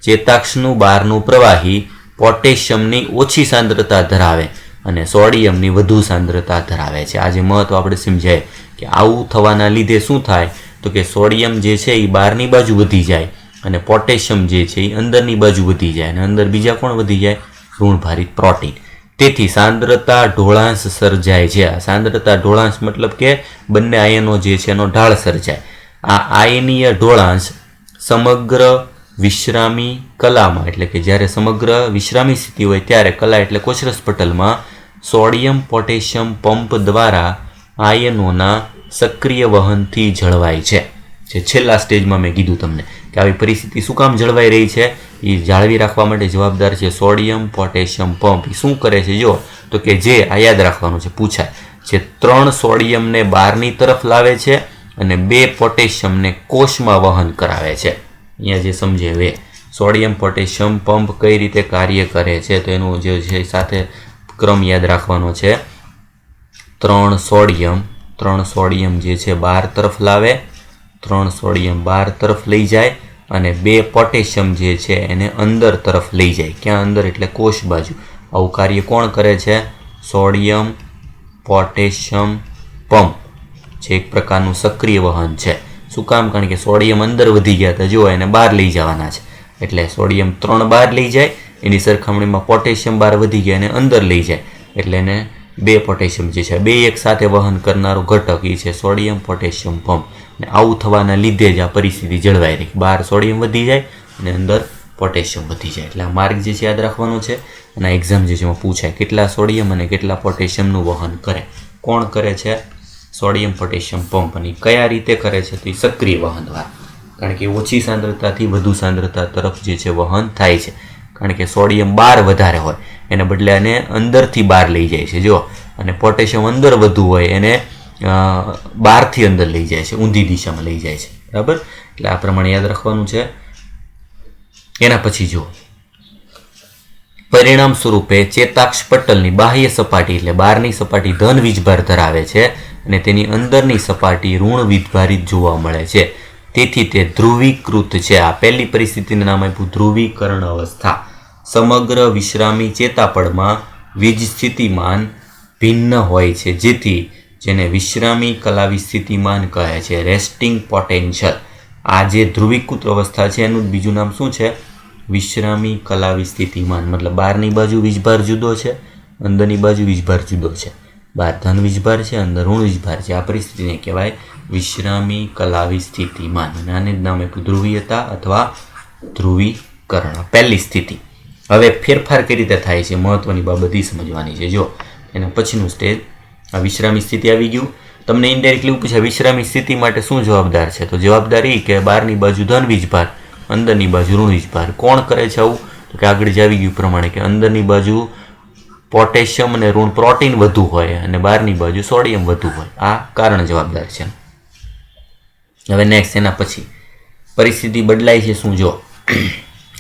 ચેતાક્ષનું બહારનું પ્રવાહી પોટેશિયમની ઓછી સાંદ્રતા ધરાવે અને સોડિયમની વધુ સાંદ્રતા ધરાવે છે. આ જે મહત્વ આપણે સમજાય કે આવું થવાના લીધે શું થાય તો કે સોડિયમ જે છે એ બહારની બાજુ વધી જાય અને પોટેશિયમ જે છે એ અંદરની બાજુ વધી જાય અને અંદર બીજા કોણ વધી જાય? ઋણ ભારિત પ્રોટીન. તેથી સાંદ્રતા ઢોળાંશ સર્જાય છે. આ સાંદ્રતા ઢોળાંશ મતલબ કે બંને આયનો જે છે એનો ઢાળ સર્જાય. આ આયનીય ઢોળાંશ સમગ્ર વિશ્રામી કલામાં એટલે કે જ્યારે સમગ્ર વિશ્રામી સ્થિતિ હોય ત્યારે કલા એટલે કોષરસ પટલમાં સોડિયમ પોટેશિયમ પંપ દ્વારા આયનોના સક્રિય વહનથી જળવાય છે. જે છેલ્લા સ્ટેજમાં મેં કીધું તમને કે આવી પરિસ્થિતિ શું કામ જળવાઈ રહી છે? એ જાળવી રાખવા માટે જવાબદાર છે સોડિયમ પોટેશિયમ પંપ. એ શું કરે છે જો તો કે જે આ યાદ રાખવાનું છે, પૂછાય, જે 3 સોડિયમને બહારની તરફ લાવે છે અને 2 પોટેશિયમને કોષમાં વહન કરાવે છે. અહીંયા જે સમજે વે સોડિયમ પોટેશિયમ પંપ કઈ રીતે કાર્ય કરે છે તો એનું જે છે સાથે ક્રમ યાદ રાખવાનો છે. 3 સોડિયમ જે છે બહાર તરફ લાવે, 3 સોડિયમ બહાર તરફ લઈ જાય અને 2 પોટેશિયમ જે છે એને અંદર તરફ લઈ જાય. ક્યાં અંદર? એટલે કોષ બાજુ. આવું કાર્ય કોણ કરે છે? સોડિયમ પોટેશિયમ પંપ, જે એક પ્રકારનું સક્રિય વહન છે. શું કામ? કારણ કે સોડિયમ અંદર વધી ગયા હતા, જો એને બહાર લઈ જવાના છે. એટલે સોડિયમ 3 બહાર લઈ જાય, એની સરખામણીમાં પોટેશિયમ બહાર વધી ગયા એને અંદર લઈ જાય, એટલે એને 2 પોટેશિયમ જે છે 2 એક સાથે વહન કરનારો ઘટક એ છે સોડિયમ પોટેશિયમ પંપ. ને આવું થવાના લીધે જ આ પરિસ્થિતિ જળવાઈ રહી. બહાર સોડિયમ વધી જાય અને અંદર પોટેશિયમ વધી જાય. એટલે આ માર્ગ જે છે યાદ રાખવાનો છે. અને એક્ઝામ જે છે એમાં પૂછાય કેટલા સોડિયમ અને કેટલા પોટેશિયમનું વહન કરે. કોણ કરે છે? Sodium potassium pump. અને કયા રીતે કરે છે? તો એ સક્રિય વહન દ્વારા. કારણ કે ઓછી સાંદ્રતાથી વધુ સાંદ્રતા તરફ જે છે વહન થાય છે. કારણ કે સોડિયમ બહાર વધારે હોય એને બદલે એને અંદરથી બહાર લઈ જાય છે જો, અને પોટેશિયમ અંદર વધુ હોય એને બહારથી અંદર લઈ જાય છે, ઊંધી દિશામાં લઈ જાય છે. બરાબર? એટલે આ પ્રમાણે યાદ રાખવાનું છે. એના પછી જુઓ, પરિણામ સ્વરૂપે ચેતાક્ષ પટલની બાહ્ય સપાટી એટલે બહારની સપાટી ધન વીજભાર ધરાવે છે અને તેની અંદરની સપાટી ઋણ વીજભારિત જોવા મળે છે. તેથી તે ધ્રુવીકૃત છે. આ પહેલી પરિસ્થિતિનું નામ આપ્યું ધ્રુવીકરણ અવસ્થા. સમગ્ર વિશ્રામી ચેતાપળમાં વીજ સ્થિતિમાન ભિન્ન હોય છે, જેને વિશ્રામી કલાવી સ્થિતિમાન કહે છે, રેસ્ટિંગ પોટેન્શિયલ. આ જે ધ્રુવીકૃત અવસ્થા છે એનું બીજું નામ શું છે? વિશ્રામી કલાવી સ્થિતિમાન. મતલબ બહારની બાજુ વીજભાર જુદો છે, અંદરની બાજુ વીજભાર જુદો છે. બહાર ધન વીજભાર છે, અંદર ઋણ વીજભાર છે. આ પરિસ્થિતિને કહેવાય વિશ્રામી કલાવી સ્થિતિમાન. અને આને જ નામ આપ્યું ધ્રુવીયતા અથવા ધ્રુવીકરણ. પહેલી સ્થિતિ. હવે ફેરફાર કઈ રીતે થાય છે મહત્વની બાબત એ સમજવાની છે. જો એના પછીનું સ્ટેજ આ વિશ્રામી સ્થિતિ આવી ગયું. તમને ઇનડાયરેક્ટલી એવું પૂછે વિશ્રામી સ્થિતિ માટે શું જવાબદાર છે? તો જવાબદાર એ કે બહારની બાજુ ધન વીજભાર, અંદરની બાજુ ઋણ વીજભાર. કોણ કરે છે આવું? તો કે આગળ જ આવી ગયું પ્રમાણે કે અંદરની બાજુ પોટેશિયમ અને ઋણ પ્રોટીન વધુ હોય અને બહારની બાજુ સોડિયમ વધુ હોય. આ કારણ જવાબદાર છે. હવે નેક્સ્ટ એના પછી પરિસ્થિતિ બદલાય છે શું? જો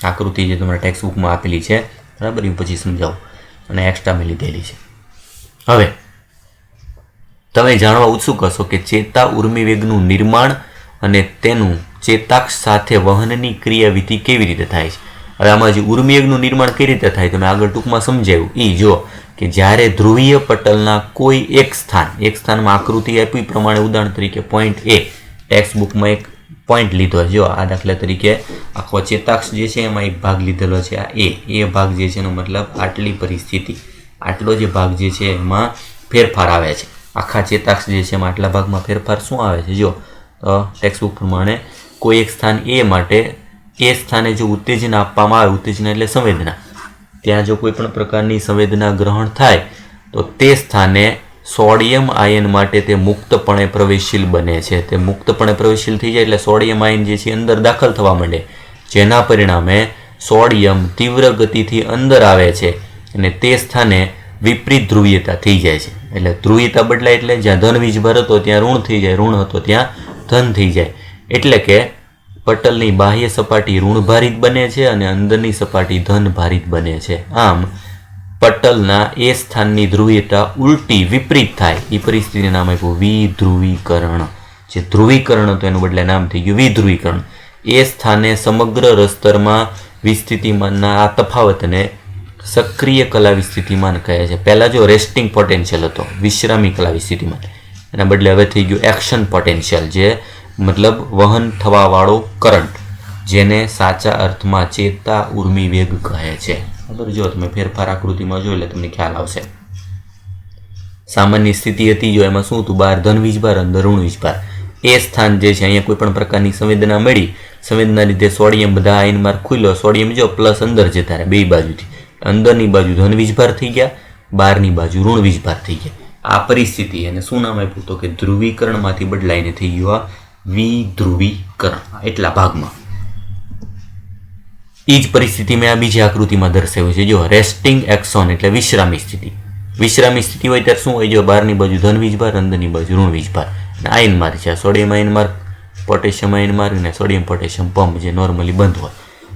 આકૃતિ જે તમારા ટેક્સ્ટ બુકમાં આપેલી છે, બરાબર, એ પછી સમજાવું અને એક્સ્ટ્રા મેં લીધેલી છે. હવે તમે જાણવા ઉત્સુક હશો કે ચેતા ઉર્મિવેગનું નિર્માણ અને તેનું ચેતાક્ષ સાથે વહનની ક્રિયાવિધિ કેવી રીતે થાય છે. હવે આમાં જે ઉર્મિવેગનું નિર્માણ કઈ રીતે થાય તમે આગળ ટૂંકમાં સમજાવ્યું. એ જો કે જ્યારે ધ્રુવીય પટલના કોઈ એક સ્થાનમાં આકૃતિ આપી પ્રમાણે ઉદાહરણ તરીકે પોઈન્ટ એ, ટેક્સ્ટ બુકમાં એક પોઈન્ટ લીધો છે. જો આ દાખલા તરીકે આખો ચેતાક્ષ જે છે એમાં એક ભાગ લીધેલો છે, આ એ ભાગ જે છે એનો મતલબ આટલી પરિસ્થિતિ, આટલો જે ભાગ જે છે એમાં ફેરફાર આવે છે. આખા ચેતાક્ષ જે છે એમાં આટલા ભાગમાં ફેરફાર શું આવે છે? જો ટેક્સ્ટ બુક પ્રમાણે કોઈ એક સ્થાન એ માટે એ સ્થાને જો ઉત્તેજના આપવામાં આવે, ઉત્તેજના એટલે સંવેદના, ત્યાં જો કોઈ પણ પ્રકારની સંવેદના ગ્રહણ થાય તો તે સ્થાને સોડિયમ આયન માટે તે મુક્તપણે પ્રવેશશીલ બને છે. તે મુક્તપણે પ્રવેશશીલ થઈ જાય એટલે સોડિયમ આયન જે છે અંદર દાખલ થવા માંડે, જેના પરિણામે સોડિયમ તીવ્ર ગતિથી અંદર આવે છે અને તે સ્થાને વિપરીત ધ્રુવીયતા થઈ જાય છે. એટલે ધ્રુવીયતા બદલાય એટલે જ્યાં ધન વીજભાર હતો ત્યાં ઋણ થઈ જાય, ઋણ હતો ત્યાં ધન થઈ જાય. એટલે કે પટલની બાહ્ય સપાટી ઋણભારિત બને છે અને અંદરની સપાટી ધનભારિત બને છે. આમ પટલના એ સ્થાનની ધ્રુવીયતા ઉલટી વિપરીત થાય એ પરિસ્થિતિને નામ આપ્યું વિધ્રુવીકરણ. જે ધ્રુવીકરણ હતું એનું બદલે નામ થઈ ગયું વિધ્રુવીકરણ. એ સ્થાને સમગ્ર રસ્તરમાં વિસ્થિતિમાનના આ તફાવતને સક્રિય કલાવી સ્થિતિમાન કહે છે. પહેલાં જો રેસ્ટિંગ પોટેન્શિયલ હતો વિશ્રામી કલાવી સ્થિતિમાન, એના બદલે હવે થઈ ગયું એક્શન પોટેન્શિયલ, જે મતલબ વહન થવાવાળો કરંટ, જેને સાચા અર્થમાં ચેતા ઉર્મી વેગ કહે છે. બરાબર? જો તમે ફેરફાર આકૃતિમાં જો એટલે તમને ખ્યાલ આવશે. સામાન્ય સ્થિતિ હતી જો એમાં શું હતું? બહાર ધન વીજભાર, અંદર ઋણ વીજભાર. એ સ્થાન જે છે અહીંયા કોઈ પણ પ્રકારની સંવેદના મળી, સંવેદના લીધે સોડિયમ બધા આયન માર્ગ ખુલ્યો, સોડિયમ જો પ્લસ અંદર જતા રહે બે બાજુથી, અંદરની બાજુ ધન વીજભાર થઈ ગયા, બહારની બાજુ ઋણ વીજભાર થઈ ગયા. આ પરિસ્થિતિ એને શું નામ આપ્યું? તો કે ધ્રુવીકરણમાંથી બદલાઈને થઈ ગયું આ વિધ્રુવીકરણ. એટલા ભાગમાં એ જ પરિસ્થિતિ મેં આ બીજી આકૃતિમાં દર્શાવ્યું છે. જો રેસ્ટિંગ એક્સોન એટલે વિશ્રામી સ્થિતિ. વિશ્રામી સ્થિતિ હોય ત્યારે શું હોય? જો બહારની બાજુ ધન વીજભાર, અંદરની બાજુ ઋણ વીજભાર. અને આયન માર્ગ છે, સોડિયમ આયન માર્ગ, પોટેશિયમ આયન માર્ગ અને સોડિયમ પોટેશિયમ પંપ જે નોર્મલી બંધ હોય.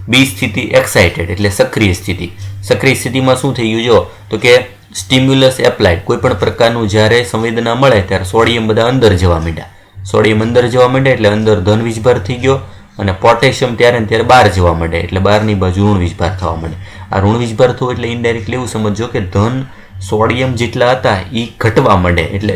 બી સ્થિતિ એક્સાઇટેડ એટલે સક્રિય સ્થિતિ. સક્રિય સ્થિતિમાં શું થઈ ગયું જો તો કે સ્ટિમ્યુલસ એપ્લાઇડ, કોઈ પણ પ્રકારનું જ્યારે સંવેદના મળે ત્યારે સોડિયમ બધા અંદર જવા માંડ્યા. સોડિયમ અંદર જવા માંડે એટલે અંદર ધન વીજભાર થઈ ગયો, અને પોટેશિયમ ત્યારે ત્યારે બહાર જવા માંડે એટલે બહારની બાજુ ઋણ વીજભાર થવા માંડે. આ ઋણ વીજભાર થવું એટલે ઇનડાયરેક્ટલી એવું સમજો કે ધન સોડિયમ જેટલા હતા એ ઘટવા માંડે, એટલે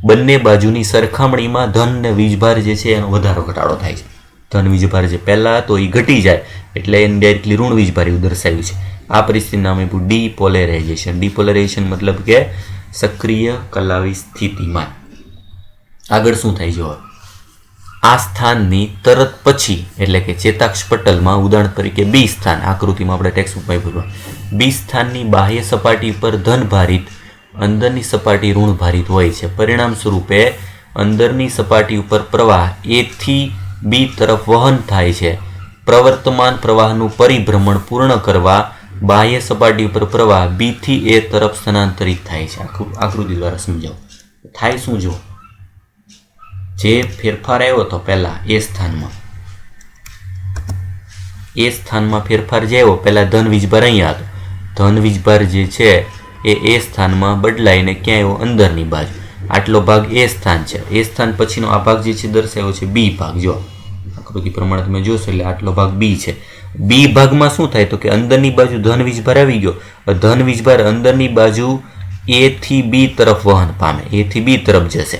બંને બાજુની સરખામણીમાં ધન ને વીજભાર જે છે એનો વધારો ઘટાડો થાય છે. ધન વીજભાર જે પહેલાં હતો એ ઘટી જાય એટલે ઇનડાયરેક્ટલી ઋણ વીજભાર એવું દર્શાવ્યું છે. આ પરિસ્થિતિનું નામ આપ્યું ડીપોલેરાઇઝેશન. ડીપોલેરાઇઝેશન મતલબ કે સક્રિય કલાવી સ્થિતિમાં. આગળ શું થાય જો આ સ્થાનની તરત પછી એટલે કે ચેતાક્ષ પટલમાં ઉદાહરણ તરીકે બી સ્થાન, આકૃતિમાં આપણે ટેક્સ્ટબુકમાં પૂરવા, બી સ્થાનની બાહ્ય સપાટી પર ધન ભારિત, અંદરની સપાટી ઋણ ભારિત હોય છે. પરિણામ સ્વરૂપે અંદરની સપાટી ઉપર પ્રવાહ એ થી બી તરફ વહન થાય છે. પ્રવર્તમાન પ્રવાહનું પરિભ્રમણ પૂર્ણ કરવા બાહ્ય સપાટી ઉપર પ્રવાહ બી થી એ તરફ સ્થાનાંતરિત થાય છે. આકૃતિ દ્વારા સમજાવો થાય શું જો જે ફેરફાર આવ્યો હતો પહેલા એ સ્થાનમાં ફેરફાર જે આવ્યો, પહેલા ધન વીજભાર અહીંયા હતો, ધન વીજભાર જે છે એ સ્થાનમાં બદલાઈને ક્યાં આવ્યો, અંદરની બાજુ. આટલો ભાગ એ સ્થાન છે. એ સ્થાન પછીનો આ ભાગ જે છે દર્શાવ્યો છે બી ભાગ. જો આકૃતિ પ્રમાણે તમે જોશો એટલે આટલો ભાગ બી છે. બી ભાગમાં શું થાય તો કે અંદરની બાજુ ધન વીજભાર આવી ગયો. ધન વીજભાર અંદરની બાજુ એ થી બી તરફ વહન પામે, એ થી બી તરફ જશે,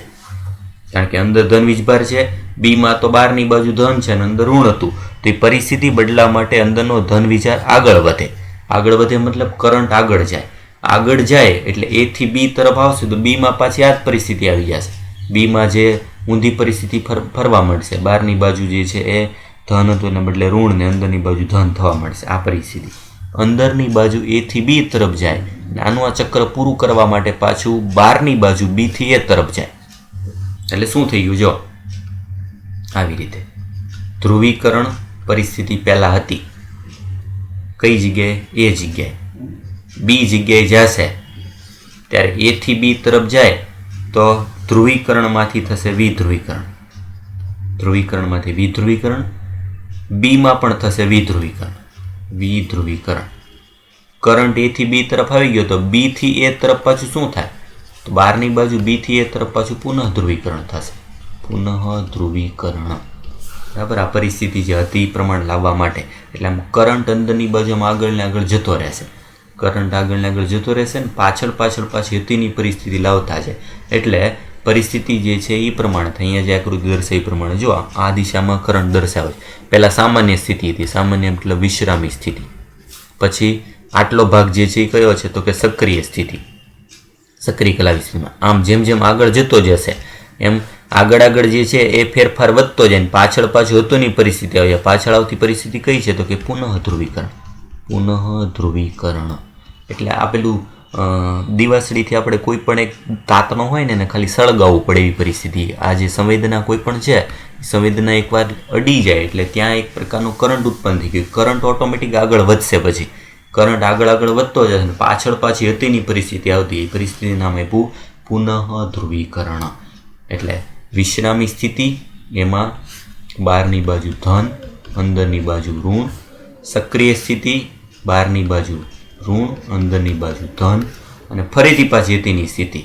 કારણ કે અંદર ધન વીજભાર છે. બીમાં તો બહારની બાજુ ધન છે અને અંદર ઋણ હતું. તો એ પરિસ્થિતિ બદલવા માટે અંદરનો ધન વીજભાર આગળ વધે. આગળ વધે મતલબ કરંટ આગળ જાય. આગળ જાય એટલે એ થી બી તરફ આવશે તો બીમાં પાછી આ જ પરિસ્થિતિ આવી જશે. બીમાં જે ઊંધી પરિસ્થિતિ ફરવા મળશે, બહારની બાજુ જે છે એ ધન હતું એને બદલે ઋણ ને અંદરની બાજુ ધન થવા મળશે. આ પરિસ્થિતિ અંદરની બાજુ એ થી બી તરફ જાય, આનું આ ચક્ર પૂરું કરવા માટે પાછું બહારની બાજુ બી થી એ તરફ જાય. એટલે શું થઈ ગયું જો આવી રીતે ધ્રુવીકરણ પરિસ્થિતિ પહેલા હતી કઈ જગ્યાએ, એ જગ્યાએ બી જગ્યાએ જશે ત્યારે એ થી બી તરફ જાય તો ધ્રુવીકરણમાંથી થશે વિધ્રુવીકરણ, ધ્રુવીકરણમાંથી વિધ્રુવીકરણ, બીમાં પણ થશે વિધ્રુવીકરણ, વિધ્રુવીકરણ. કરંટ એ થી બી તરફ આવી ગયો તો બી થી એ તરફ પાછું શું થાય તો બહારની બાજુ બી થી એ તરફ પાછું પુનઃ ધ્રુવીકરણ થશે, પુનઃ ધ્રુવીકરણ. બરાબર. આ પરિસ્થિતિ જે હતી એ પ્રમાણે લાવવા માટે એટલે આમ કરંટ અંદરની બાજુમાં આગળ ને આગળ જતો રહેશે, કરંટ આગળ ને આગળ જતો રહેશે ને પાછળ પાછી હતીની પરિસ્થિતિ લાવતા છે. એટલે પરિસ્થિતિ જે છે એ પ્રમાણે થાય. અહીંયા જે આકૃતિ દર્શાવી એ પ્રમાણે જો આ દિશામાં કરંટ દર્શાવે છે. પહેલાં સામાન્ય સ્થિતિ હતી, સામાન્ય મતલબ વિશ્રામી સ્થિતિ. પછી આટલો ભાગ જે છે એ કયો છે તો કે સક્રિય સ્થિતિ, સક્રિય કલાવી સ્થિતિમાં. આમ જેમ જેમ આગળ જતો જશે એમ આગળ જે છે એ ફેરફાર વધતો જાય ને પાછળ હતોની પરિસ્થિતિ આવે. પાછળ આવતી પરિસ્થિતિ કઈ છે તો કે પુનઃ ધ્રુવીકરણ, પુનઃ ધ્રુવીકરણ. એટલે આ પેલું દિવાસળીથી આપણે કોઈ પણ એક તાતણો હોય ને એને ખાલી સળગાવવું પડે એવી પરિસ્થિતિ. આ જે સંવેદના કોઈ પણ છે સંવેદના એકવાર અડી જાય એટલે ત્યાં એક પ્રકારનું કરંટ ઉત્પન્ન થઈ ગયું. કરંટ ઓટોમેટિક આગળ વધશે, પછી કરંટ આગળ વધતો જશે ને પાછી હતીની પરિસ્થિતિ આવતી. એ પરિસ્થિતિ નામ આપ્યું પુનઃ ધ્રુવીકરણ. એટલે વિશ્રામી સ્થિતિ એમાં બહારની બાજુ ધન, અંદરની બાજુ ઋણ. સક્રિય સ્થિતિ બહારની બાજુ ઋણ, અંદરની બાજુ ધન, અને ફરીથી પાછી હતીની સ્થિતિ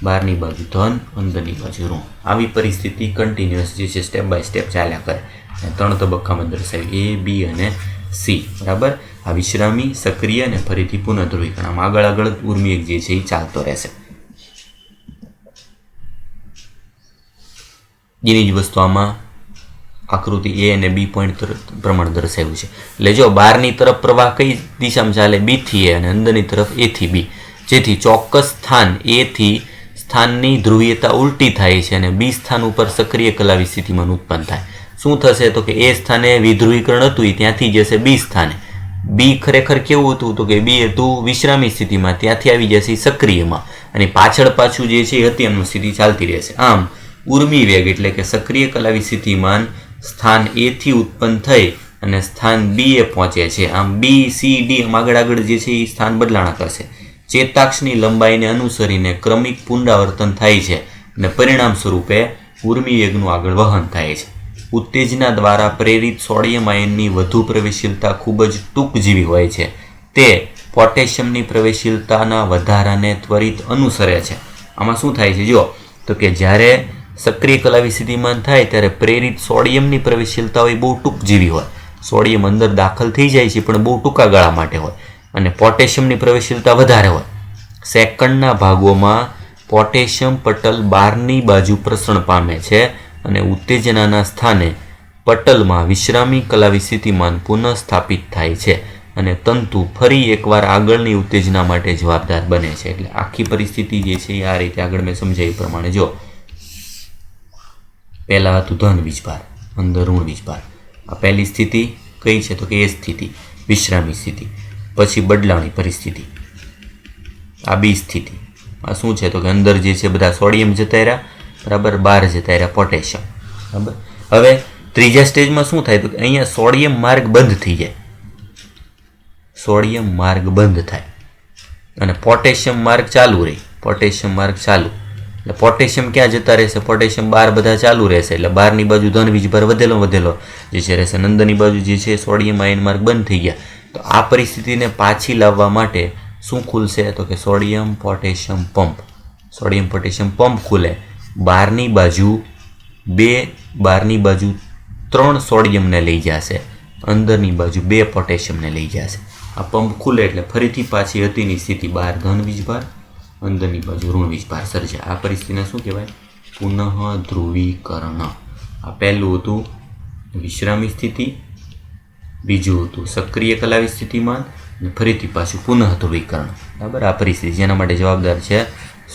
બહારની બાજુ ધન, અંદરની બાજુ ઋણ. આવી પરિસ્થિતિ કન્ટિન્યુઅસ જે છે સ્ટેપ બાય સ્ટેપ ચાલ્યા કરે. 3 તબક્કામાં દર્શાવી એ, બી અને સી. બરાબર. આ વિશ્રામી, સક્રિય અને ફરીથી પુનઃ ધ્રુવીકરણ. આમ આગળ ઉર્મિક જે છે એ ચાલતો રહેશે. એની જ વસ્તુ આમાં આકૃતિ એ અને બી પોઈન્ટ પ્રમાણે દર્શાવ્યું છે. એટલે જો બહારની તરફ પ્રવાહ કઈ દિશામાં ચાલે, બી થી એ, અને અંદરની તરફ એ થી બી. જેથી ચોક્કસ સ્થાન એ થી સ્થાનની ધ્રુવીયતા ઉલટી થાય છે અને બી સ્થાન ઉપર સક્રિય કલાવી સ્થિતિમાં ઉત્પન્ન થાય. શું થશે તો કે એ સ્થાને વિધ્રુવીકરણ હતું ત્યાંથી જશે બી સ્થાને. બી ખરેખર કેવું હતું તો કે બી હતું વિશ્રામી સ્થિતિમાં, ત્યાંથી આવી જશે સક્રિયમાં, અને પાછું જે છે હતી એમનું સ્થિતિ ચાલતી રહેશે. આમ ઉર્મી વેગ એટલે કે સક્રિય કલાવી સ્થિતિમાન સ્થાન એ થી ઉત્પન્ન થઈ અને સ્થાન બી એ પહોંચે છે. આમ બી, સી, ડી આમ આગળ જે છે એ સ્થાન બદલાણા કરશે. ચેતાક્ષની લંબાઈને અનુસરીને ક્રમિક પુનરાવર્તન થાય છે અને પરિણામ સ્વરૂપે ઉર્મી વેગનું આગળ વહન થાય છે. ઉત્તેજના દ્વારા પ્રેરિત સોડિયમ આયનની વધુ પ્રવેશશીલતા ખૂબ જ ટૂંકજીવી હોય છે. તે પોટેશિયમની પ્રવેશશીલતાના વધારાને ત્વરિત અનુસરે છે. આમાં શું થાય છે જો તો કે જ્યારે સક્રિય કલાવી સ્થિતિમાન થાય ત્યારે પ્રેરિત સોડિયમની પ્રવેશશીલતા હોય બહુ ટૂંકજીવી હોય. સોડિયમ અંદર દાખલ થઈ જાય છે પણ બહુ ટૂંકા ગાળા માટે હોય અને પોટેશિયમની પ્રવેશશીલતા વધારે હોય. સેકન્ડના ભાગોમાં પોટેશિયમ પટલ બહારની બાજુ પ્રસરણ પામે છે અને ઉત્તેજનાના સ્થાને પટલમાં વિશ્રામી કલાવી સ્થિતિમાન પુનઃસ્થાપિત થાય છે અને તંતુ ફરી એકવાર આગળની ઉત્તેજના માટે જવાબદાર બને છે. એટલે આખી પરિસ્થિતિ જે છે એ આ રીતે આગળ મેં સમજાવ્યું પ્રમાણે જો પહેલાં હતું ધન વીજભાર, અંદર ઋણ વીજભાર. આ પહેલી સ્થિતિ કઈ છે તો કે એ સ્થિતિ વિશ્રામી સ્થિતિ. પછી બદલાણી પરિસ્થિતિ, આ બી સ્થિતિ. આ શું છે તો કે અંદર જે છે બધા સોડિયમ જતા રહ્યા, બરાબર, બહાર જતા રહ્યા પોટેશિયમ, બરાબર. હવે ત્રીજા સ્ટેજમાં શું થાય તો કે અહીંયા સોડિયમ માર્ગ બંધ થઈ જાય, સોડિયમ માર્ગ બંધ થાય અને પોટેશિયમ માર્ગ ચાલુ રહે. પોટેશિયમ માર્ગ ચાલુ એટલે પોટેશિયમ ક્યાં જતા રહેશે? પોટેશિયમ બહાર બધા ચાલુ રહેશે. એટલે બહારની બાજુ ધન વીજભાર વધેલો જે છે રહેશે. અંદરની બાજુ જે છે સોડિયમ આયન માર્ગ બંધ થઈ ગયા. તો આ પરિસ્થિતિને પાછી લાવવા માટે શું ખુલશે તો કે sodium potassium pump. Sodium potassium pump ખુલે. બહારની બાજુ 3 સોડિયમને લઈ જશે, અંદરની બાજુ 2 પોટેશિયમને લઈ જશે. આ પંપ ખુલે એટલે ફરીથી પાછી હતીની સ્થિતિ, બહાર ધન વીજભાર, અંદરની બાજુ ઋણ વીજભાર સર્જાય. આ પરિસ્થિતિને શું કહેવાય? પુનઃ ધ્રુવીકરણ. આ પહેલું હતું વિશ્રામી સ્થિતિ, બીજું હતું સક્રિય કલાવી સ્થિતિમાન અને ફરીથી પાછું પુનઃ ધ્રુવીકરણ, બરાબર. આ પરિસ્થિતિ જેના માટે જવાબદાર છે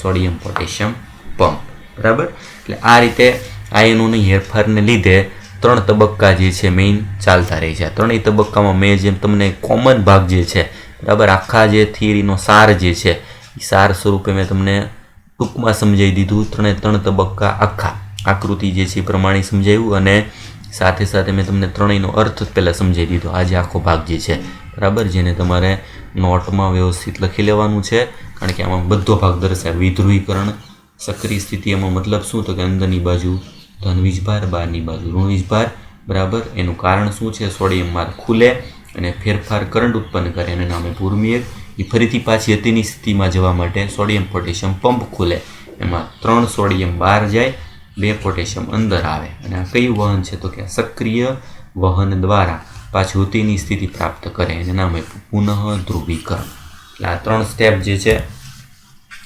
સોડિયમ પોટેશિયમ પંપ, બરાબર. એટલે આ રીતે આયનોની હેરફારને લીધે 3 તબક્કા જે છે મેઇન ચાલતા રહે છે. આ 3 તબક્કામાં મેં જેમ તમને કોમન ભાગ જે છે, બરાબર, આખા જે થિયરીનો સાર જે છે એ સાર સ્વરૂપે મેં તમને ટૂંકમાં સમજાવી દીધું. 3 તબક્કા આખા આકૃતિ જે છે એ પ્રમાણે સમજાવ્યું અને સાથે સાથે મેં તમને ત્રણેયનો અર્થ પહેલાં સમજાવી દીધો. આજે આખો ભાગ જે છે, બરાબર, જેને તમારે નોટમાં વ્યવસ્થિત લખી લેવાનું છે કારણ કે આમાં બધો ભાગ દર્શાવે. વિધ્રુવીકરણ, સક્રિય સ્થિતિ, એમાં મતલબ શું તો કે અંદરની બાજુ ધન વીજભાર, બહારની બાજુ ઋણ વીજભાર, બરાબર. એનું કારણ શું છે? સોડિયમ માર્ગ ખુલે અને ફેરફાર કરંટ ઉત્પન્ન કરે એને નામે ભૂર્મિવેગ. એ ફરીથી પાછી અતિની સ્થિતિમાં જવા માટે સોડિયમ પોટેશિયમ પંપ ખુલે. એમાં 3 સોડિયમ બહાર જાય, 2 પોટેશિયમ અંદર આવે અને આ કયું વહન છે તો કે સક્રિય વહન દ્વારા પાછી અતિની સ્થિતિ પ્રાપ્ત કરે એને નામે પુનઃ ધ્રુવીકરણ. એટલે આ 3 સ્ટેપ જે છે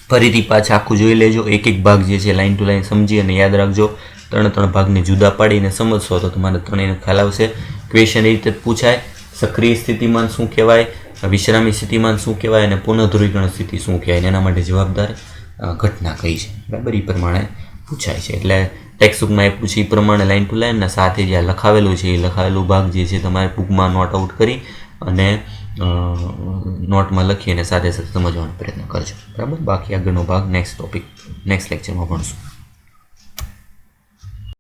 ફરીથી પાછા આખું જોઈ લેજો. એક ભાગ જે છે લાઈન ટુ લાઈન સમજી અને યાદ રાખજો. 3 ભાગને જુદા પાડીને સમજશો તો તમારે ત્રણેયને ખ્યાલ આવશે. ક્વેશ્ચન એ રીતે પૂછાય, સક્રિય સ્થિતિમાન શું કહેવાય, વિશ્રામી સ્થિતિમાન શું કહેવાય અને પુનઃ ધ્રુવીકરણ સ્થિતિ શું કહેવાય, એના માટે જવાબદાર ઘટના કઈ છે, બરાબર. એ પ્રમાણે પૂછાય છે. એટલે ટેક્સ્ટબુકમાં એ પૂછે એ પ્રમાણે લાઈન ટુ લાઈનના સાથે જે લખાવેલું છે એ લખાવેલું ભાગ જે છે તમારે ટૂંકમાં નોટ આઉટ કરી અને નોટમાં લખી અને સાથે સાથે સમજવાનો પ્રયત્ન કરજો, બરાબર. બાકી આગળનો ભાગ નેક્સ્ટ લેક્ચરમાં ભણશું.